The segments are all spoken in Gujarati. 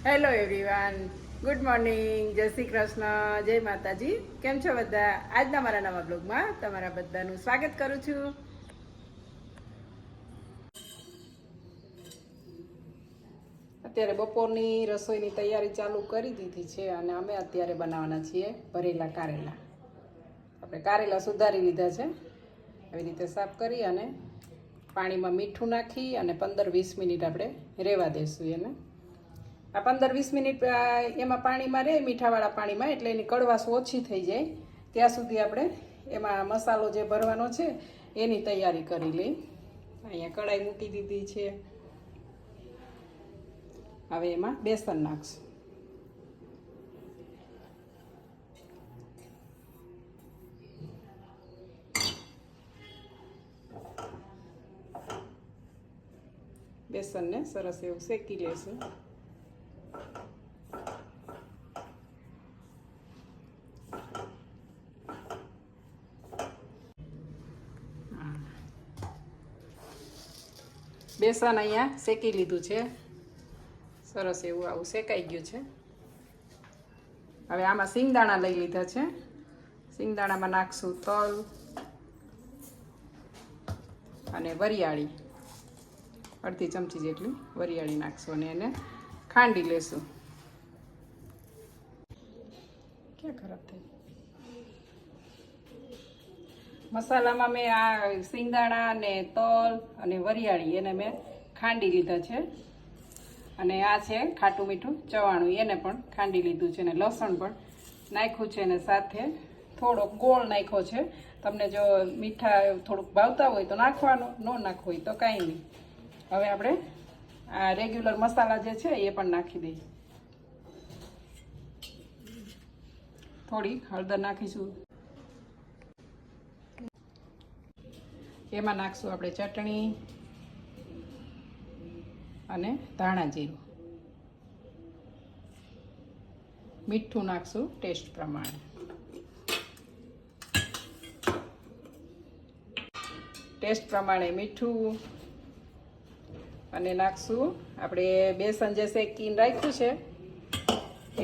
હેલો એવરીવન, ગુડ મોર્નિંગ, જય શ્રી કૃષ્ણ, જય માતાજી. કેમ છો બધા? આજના મારા નવા બ્લોગમાં તમારા બધાનું સ્વાગત કરું છું. અત્યારે બપોરની રસોઈની તૈયારી ચાલુ કરી દીધી છે અને અમે અત્યારે બનાવવાના છીએ ભરેલા કારેલા. આપણે કારેલા સુધારી લીધા છે, આવી રીતે સાફ કરી અને પાણીમાં મીઠું નાખી અને 15-20 મિનિટ આપણે રહેવા દઈશું એને. આ 15-20 મિનિટ એમાં પાણીમાં રહે, મીઠાવાળા પાણીમાં, એટલે એની કડવાશ ઓછી થઈ જાય ત્યાં સુધી આપણે એમાં મસાલો જે ભરવાનો છે એની તૈયારી કરી લઈ. અહીંયા કઢાઈ મૂકી દીધી છે. હવે એમાં બેસન નાખશું. બેસનને સરસ એવું શેકી લેશું. બેસન અહીંયા શેકી લીધું છે, સરસ એવું આવું શેકાઈ ગયું છે. હવે આમાં સિંગદાણા લઈ લીધા છે. સિંગદાણામાં નાખશું તલ અને વરિયાળી, અડધી ચમચી જેટલી વરિયાળી નાખશું અને એને ખાંડી લેશું. ક્યાં ખરાબ થઈ? મસાલામાં મેં આ સિંગદાણા ને તલ અને વરિયાળી એને મેં ખાંડી લીધા છે અને આ છે ખાટું મીઠું ચવાણું, એને પણ ખાંડી લીધું છે અને લસણ પણ નાખ્યું છે અને સાથે થોડોક ગોળ નાખ્યો છે. તમને જો મીઠા થોડુંક ભાવતા હોય તો નાખવાનું, ન નાખવું હોય તો કાંઈ નહીં. હવે આપણે આ રેગ્યુલર મસાલા જે છે એ પણ નાખી દઈએ. થોડી હળદર નાખીશું. એમાં નાખશું આપણે ચટણી અને ધાણા જીરું. મીઠું નાખશું ટેસ્ટ પ્રમાણે. ટેસ્ટ પ્રમાણે મીઠું અને નાખશું આપણે બેસન જે શેકીને રાખ્યું છે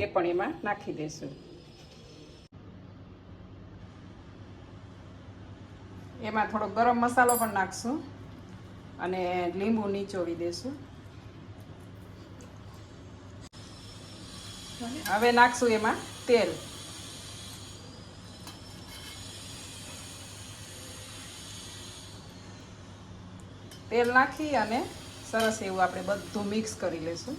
એ પણ એમાં નાખી દઈશું. એમાં થોડો ગરમ મસાલો પણ નાખશું અને લીંબુ નીચોવી દઈશું. હવે નાખશું એમાં તેલ. તેલ નાખી અને સરસ એવું આપણે બધું મિક્સ કરી લઈશું.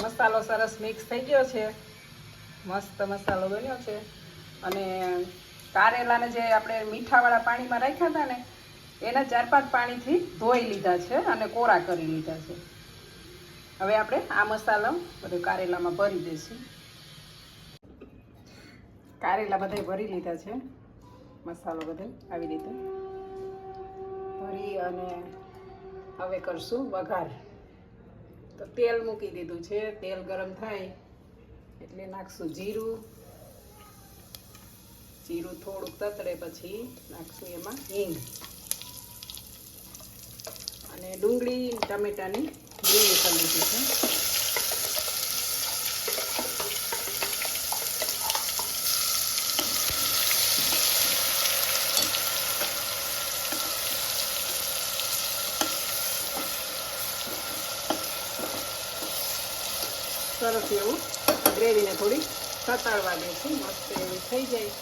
મસાલો સરસ મિક્સ થઈ ગયો છે, મસ્ત મસાલો બન્યો છે. અને કારેલાને જે આપણે મીઠાવાળા પાણીમાં રાખ્યા હતા ને એને 4-5 પાણીથી ધોઈ લીધા છે અને કોરા કરી લીધા છે. હવે આપણે આ મસાલો બધો કારેલામાં ભરી દઈશું. કારેલા બધા ભરી લીધા છે, મસાલો બધો આવી રીતે ભરી અને હવે કરશું વઘાર. તો તેલ મૂકી દીધું છે, તેલ ગરમ થાય એટલે નાખશું જીરું. જીરું થોડુંક તતડે પછી નાખશું એમાં હિંગ અને ડુંગળી ટમેટાની ગ્રેવી કરી લીધી છે. સરસ એવું ગ્રેવીને થોડી તતાડવા દઈશું. મસ્ત એવી થઈ જાય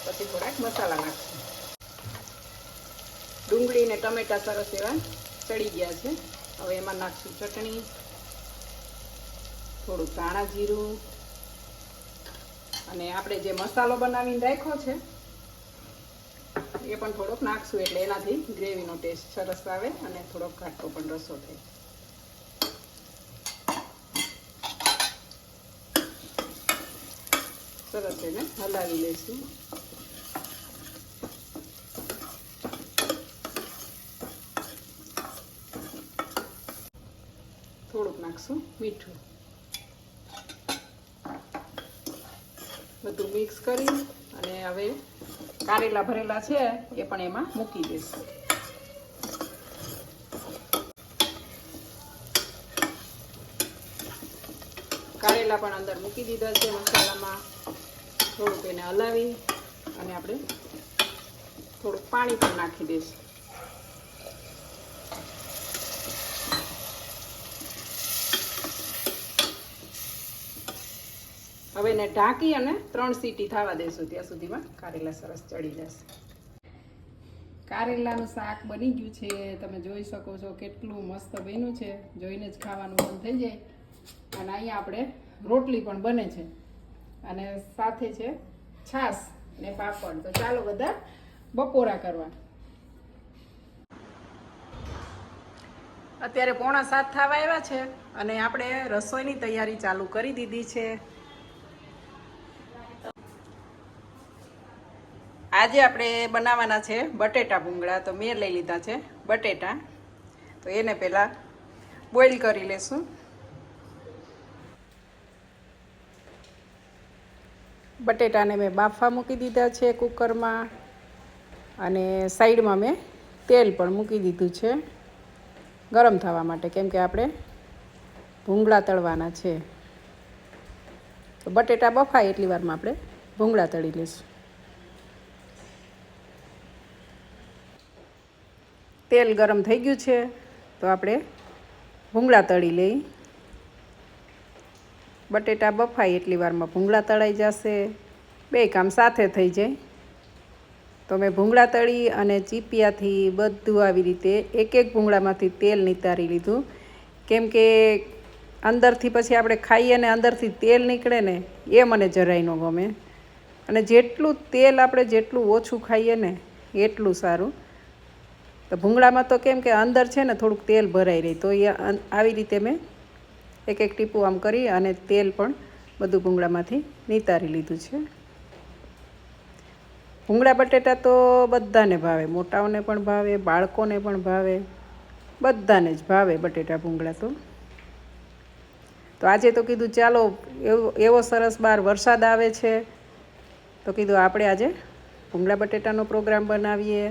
પછી થોડાક મસાલા નાખશું. ડુંગળી ને ટમેટા સરસ એવા ચડી ગયા છે. હવે એમાં નાખશું ચટણી, થોડુંક ધાણા જીરું અને આપણે જે મસાલો બનાવીને રાખ્યો છે એ પણ થોડોક નાખશું એટલે એનાથી ગ્રેવીનો ટેસ્ટ સરસ આવે અને થોડોક ઘાટો પણ રસો થાય. સરસ એને હલાવી લઈશું. થોડુંક નાખશું મીઠું. બધું મિક્સ કરી અને હવે કારેલા ભરેલા છે એ પણ એમાં મૂકી દઈશું. કારેલા પણ અંદર મૂકી દીધા છે મસાલામાં. થોડુંક એને હલાવી અને આપણે થોડુંક પાણી પણ નાખી દઈશું. હવે એને ઢાંકી અને 3 સીટી થવા દઈશું. ત્યાં સુધીમાં કારેલા સરસ ચડી જશે. કારેલાનું શાક બની ગયું છે. તમે જોઈ શકો છો કેટલું મસ્ત બન્યું છે. જોઈને જ ખાવાનું મન થઈ જાય. અને અહીંયા આપણે રોટલી પણ બને છે અને સાથે છે છાશ ને પાપડ. તો ચાલો બધા બપોરા કરવા. અત્યારે 6:45 થવા આવ્યા છે અને આપણે રસોઈની તૈયારી ચાલુ કરી દીધી છે. આજે આપણે બનાવવાના છે બટેટા ભૂંગળા. તો મેં લઈ લીધા છે બટેટા. તો એને પહેલાં બોઇલ કરી લેશું. બટેટાને મેં બાફવા મૂકી દીધા છે કુકરમાં અને સાઈડમાં મેં તેલ પણ મૂકી દીધું છે ગરમ થવા માટે, કેમ કે આપણે ભૂંગળા તળવાના છે. તો બટેટા બફાય એટલી વારમાં આપણે ભૂંગળા તળી લઈશું. તેલ ગરમ થઈ ગયું છે તો આપણે ભૂંગળા તળી લઈ. બટેટા બફાય એટલી વારમાં ભૂંગળા તળાઈ જશે. બે કામ સાથે થઈ જાય. તો મેં ભૂંગળા તળી અને ચીપિયાથી બધું આવી રીતે એક એક ભૂંગળામાંથી તેલ નિતારી લીધું, કેમ કે અંદરથી પછી આપણે ખાઈએ ને અંદરથી તેલ નીકળે ને એ મને જરાય ન ગમે. અને જેટલું તેલ આપણે જેટલું ઓછું ખાઈએ ને એટલું સારું. તો ભૂંગળામાં તો કેમ કે અંદર છે ને થોડુંક તેલ ભરાઈ રહી, તો એ આવી રીતે મેં એક એક ટીપું આમ કરી અને તેલ પણ બધું ભૂંગળામાંથી નિતારી લીધું છે. ભૂંગળા બટેટા તો બધાને ભાવે, મોટાઓને પણ ભાવે, બાળકોને પણ ભાવે, બધાને જ ભાવે બટેટા ભૂંગળા. તો આજે તો કીધું ચાલો એવો સરસ બહાર વરસાદ આવે છે તો કીધું આપણે આજે ભૂંગળા બટેટાનો પ્રોગ્રામ બનાવીએ.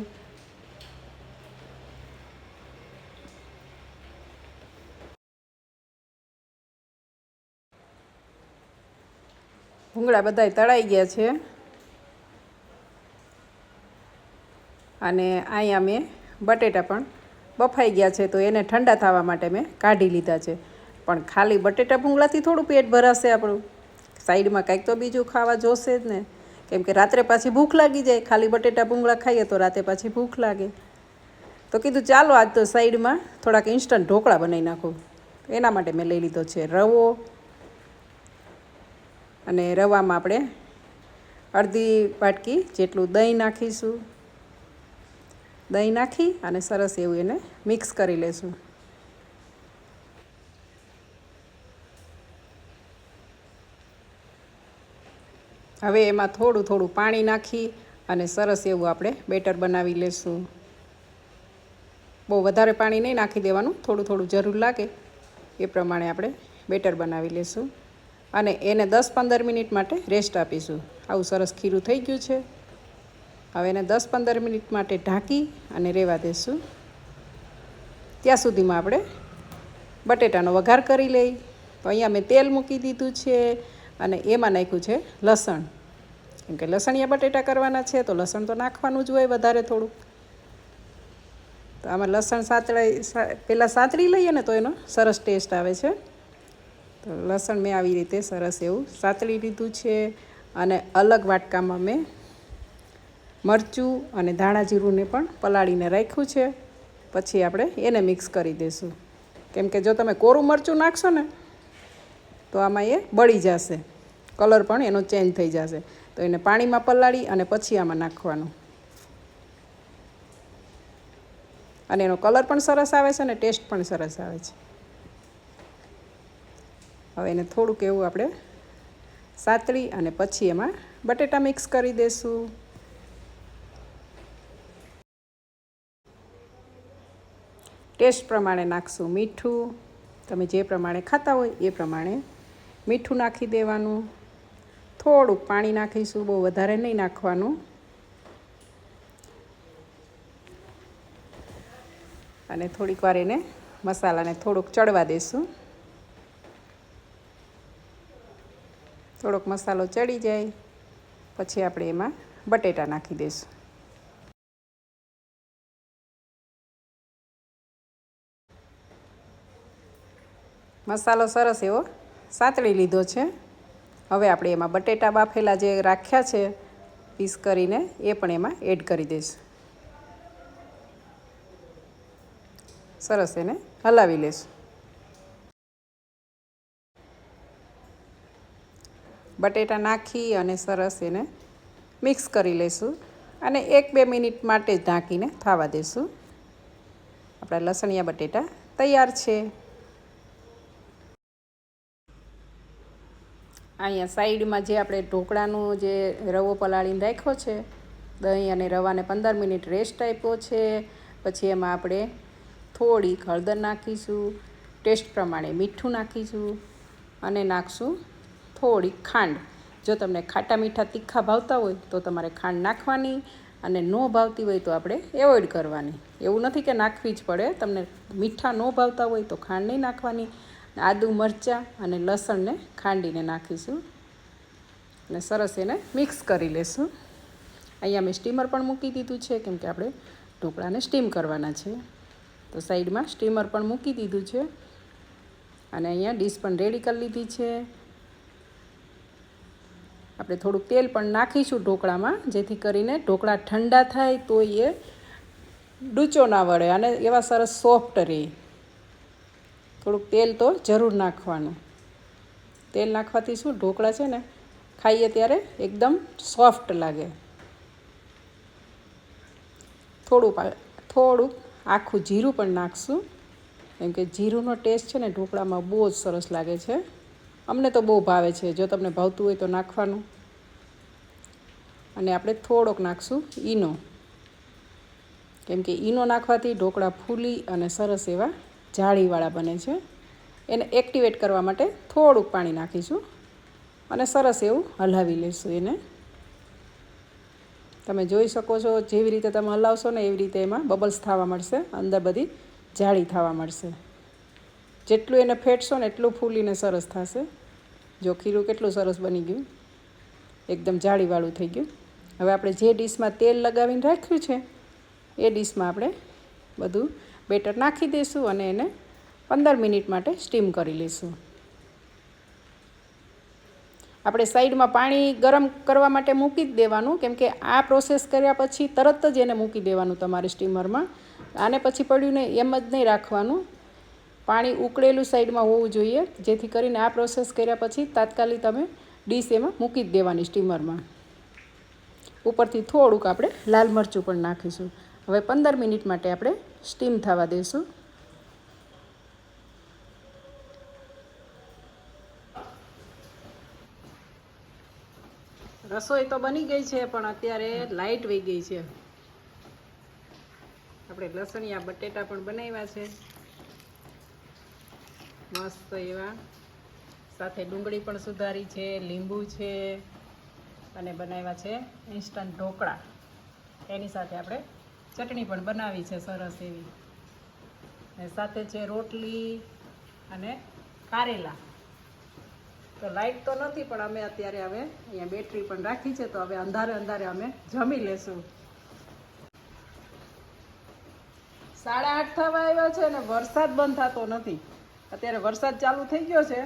ભૂંગળા બધાય તળાઈ ગયા છે અને અહીંયા મેં બટેટા પણ બફાઈ ગયા છે તો એને ઠંડા થવા માટે મેં કાઢી લીધા છે. પણ ખાલી બટેટા ભૂંગળાથી થોડું પેટ ભરાશે આપણું, સાઈડમાં કંઈક તો બીજું ખાવા જોશે જ ને, કેમ કે રાત્રે પાછી ભૂખ લાગી જાય. ખાલી બટેટા ભૂંગળા ખાઈએ તો રાતે પાછી ભૂખ લાગે. તો કીધું ચાલો આજ તો સાઈડમાં થોડાક ઇન્સ્ટન્ટ ઢોકળા બનાવી નાખું. એના માટે મેં લઈ લીધો છે રવો અને રવામાં આપણે અડધી વાટકી જેટલું દહીં નાખીશું. દહીં નાખી અને સરસ એવું એને મિક્સ કરી લઈશું. હવે એમાં થોડું થોડું પાણી નાખી અને સરસ એવું આપણે બેટર બનાવી લઈશું. બહુ વધારે પાણી નહીં નાખી દેવાનું, થોડું થોડું જરૂર લાગે એ પ્રમાણે આપણે બેટર બનાવી લઈશું અને એને 10-15 મિનિટ માટે રેસ્ટ આપીશું. આવું સરસ ખીરું થઈ ગયું છે. હવે એને 10-15 મિનિટ માટે ઢાંકી અને રહેવા દઈશું. ત્યાં સુધીમાં આપણે બટેટાનો વઘાર કરી લઈ. તો અહીંયા મેં તેલ મૂકી દીધું છે અને એમાં નાખ્યું છે લસણ, કેમ કે લસણિયા બટેટા કરવાના છે તો લસણ તો નાખવાનું જ હોય વધારે થોડુંક. તો આમાં લસણ પહેલાં સાતળી લઈએ ને તો એનો સરસ ટેસ્ટ આવે છે. તો લસણ મેં આવી રીતે સરસ એવું સાતળી લીધું છે અને અલગ વાટકામાં મેં મરચું અને ધાણા જીરુંને પણ પલાળીને રાખ્યું છે. પછી આપણે એને મિક્સ કરી દઈશું, કેમ કે જો તમે કોરું મરચું નાખશો ને તો આમાં એ બળી જશે, કલર પણ એનો ચેન્જ થઈ જશે. તો એને પાણીમાં પલાળી અને પછી આમાં નાખવાનું અને એનો કલર પણ સરસ આવે છે અને ટેસ્ટ પણ સરસ આવે છે. હવે એને થોડુંક એવું આપણે સાતળી અને પછી એમાં બટેટા મિક્સ કરી દઈશું. ટેસ્ટ પ્રમાણે નાખશું મીઠું. તમે જે પ્રમાણે ખાતા હોય એ પ્રમાણે મીઠું નાખી દેવાનું. થોડુંક પાણી નાખીશું, બહુ વધારે નહીં નાખવાનું. અને થોડીક વાર એને મસાલાને થોડુંક ચડવા દઈશું. થોડોક મસાલો ચડી જાય પછી આપણે એમાં બટેટા નાખી દઈશું. મસાલો સરસ એવો સાતળી લીધો છે. હવે આપણે એમાં બટેટા બાફેલા જે રાખ્યા છે પીસ કરીને એ પણ એમાં એડ કરી દઈશું. સરસ એને હલાવી લેશું. બટેટા નાખી અને સરસ એને મિક્સ કરી લઈશું અને 1-2 મિનિટ માટે જ ઢાંકીને થવા દઈશું. આપણા લસણિયા બટેટા તૈયાર છે. અહીંયા સાઈડમાં જે આપણે ઢોકળાનો જે રવો પલાળીને રાખ્યો છે, દહીં અને રવાને 15 મિનિટ રેસ્ટ આપ્યો છે. પછી એમાં આપણે થોડીક હળદર નાખીશું, ટેસ્ટ પ્રમાણે મીઠું નાખીશું અને નાખશું થોડીક ખાંડ. જો તમને ખાટા મીઠા તીખા ભાવતા હોય તો તમારે ખાંડ નાખવાની અને ન ભાવતી હોય તો આપણે એવોઈડ કરવાની. એવું નથી કે નાખવી જ પડે. તમને મીઠા ન ભાવતા હોય તો ખાંડ નહીં નાખવાની. આદુ મરચાં અને લસણને ખાંડીને નાખીશું અને સરસ એને મિક્સ કરી લેશું. અહીંયા મેં સ્ટીમર પણ મૂકી દીધું છે કેમ કે આપણે ઢોકળાને સ્ટીમ કરવાના છે. તો સાઈડમાં સ્ટીમર પણ મૂકી દીધું છે અને અહીંયા ડીશ પણ રેડી કરી લીધી છે. આપણે થોડુંક તેલ પણ નાખીશું ઢોકળામાં, જેથી કરીને ઢોકળા ઠંડા થાય તો એ ડૂચો ના વળે અને એવા સરસ સોફ્ટ રહે. થોડુંક તેલ તો જરૂર નાખવાનું. તેલ નાખવાથી શું ઢોકળા છે ને ખાઈએ ત્યારે એકદમ સોફ્ટ લાગે. થોડુંક આખું જીરું પણ નાખશું કેમ કે જીરુંનો ટેસ્ટ છે ને ઢોકળામાં બહુ જ સરસ લાગે છે. અમને તો બહુ ભાવે છે. જો તમને ભાવતું હોય તો નાખવાનું. અને આપણે થોડોક નાખશું ઈનો કેમ કે ઈનો નાખવાથી ઢોકળા ફૂલી અને સરસ એવા જાળીવાળા બને છે. એને એક્ટિવેટ કરવા માટે થોડુંક પાણી નાખીશું અને સરસ એવું હલાવી લઈશું એને. તમે જોઈ શકો છો જેવી રીતે તમે હલાવશો ને એવી રીતે એમાં બબલ્સ થવા મળશે, અંદર બધી જાળી થવા મળશે. જેટલું એને ફેટશો ને એટલું ફૂલીને સરસ થશે. જો ખીરું કેટલું સરસ બની ગયું, એકદમ જાળીવાળું થઈ ગયું. હવે આપણે જે ડીશમાં તેલ લગાવીને રાખ્યું છે એ ડીશમાં આપણે બધું બેટર નાખી દઈશું અને એને 15 મિનિટ માટે સ્ટીમ કરી લઈશું. આપણે સાઈડમાં પાણી ગરમ કરવા માટે મૂકી જ દેવાનું કેમ કે આ પ્રોસેસ કર્યા પછી તરત જ એને મૂકી દેવાનું તમારે સ્ટીમરમાં. આને પછી પડ્યું ને એમ જ નહીં રાખવાનું. પાણી ઉકળેલું સાઈડમાં હોવું જોઈએ, જેથી કરીને આ પ્રોસેસ કર્યા પછી તાત્કાલિક તમે ડીશ એમાં મૂકી જ દેવાની સ્ટીમરમાં. ઉપરથી થોડુંક આપણે લાલ મરચું પણ નાખીશું. હવે 15 મિનિટ માટે આપણે સ્ટીમ થવા દઈશું. રસોઈ તો બની ગઈ છે પણ અત્યારે લાઇટ વહી ગઈ છે. આપણે લસણિયા બટેટા પણ બનાવ્યા છે મસ્ત એવા, સાથે ડુંગળી પણ સુધારી છે, લીંબુ છે અને બનાવ્યા છે ઇન્સ્ટન્ટ ઢોકળા. એની સાથે આપણે ચટણી પણ બનાવી છે સરસ એવી, અને સાથે છે રોટલી અને કારેલા. તો લાઇટ તો નથી પણ અમે અત્યારે હવે અહીંયા બેટરી પણ રાખી છે, તો હવે અંધારે અમે જમી લેશું. 8:30 થવા આવ્યા છે ને વરસાદ બંધ થતો નથી. અત્યારે વરસાદ ચાલુ થઈ ગયો છે.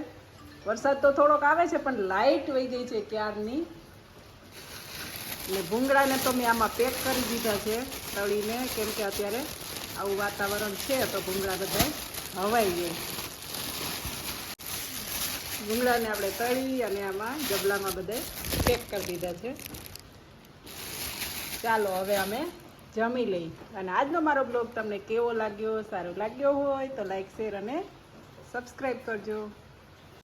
વરસાદ તો થોડોક આવે છે પણ લાઇટ વહી ગઈ છે ક્યારની. એટલે ભૂંગળાને તો મેં આમાં પેક કરી દીધા છે તળીને, કેમ કે અત્યારે આવું વાતાવરણ છે તો ભૂંગળા બધા હવાઈ જાય. ભૂંગળાને આપણે તળી અને આમાં ડબલામાં બધે પેક કરી દીધા છે. ચાલો હવે અમે જમી લઈ. અને આજનો મારો બ્લોગ તમને કેવો લાગ્યો? સારો લાગ્યો હોય તો લાઈક, શેર અને સબસ્ક્રાઈબ કરજો.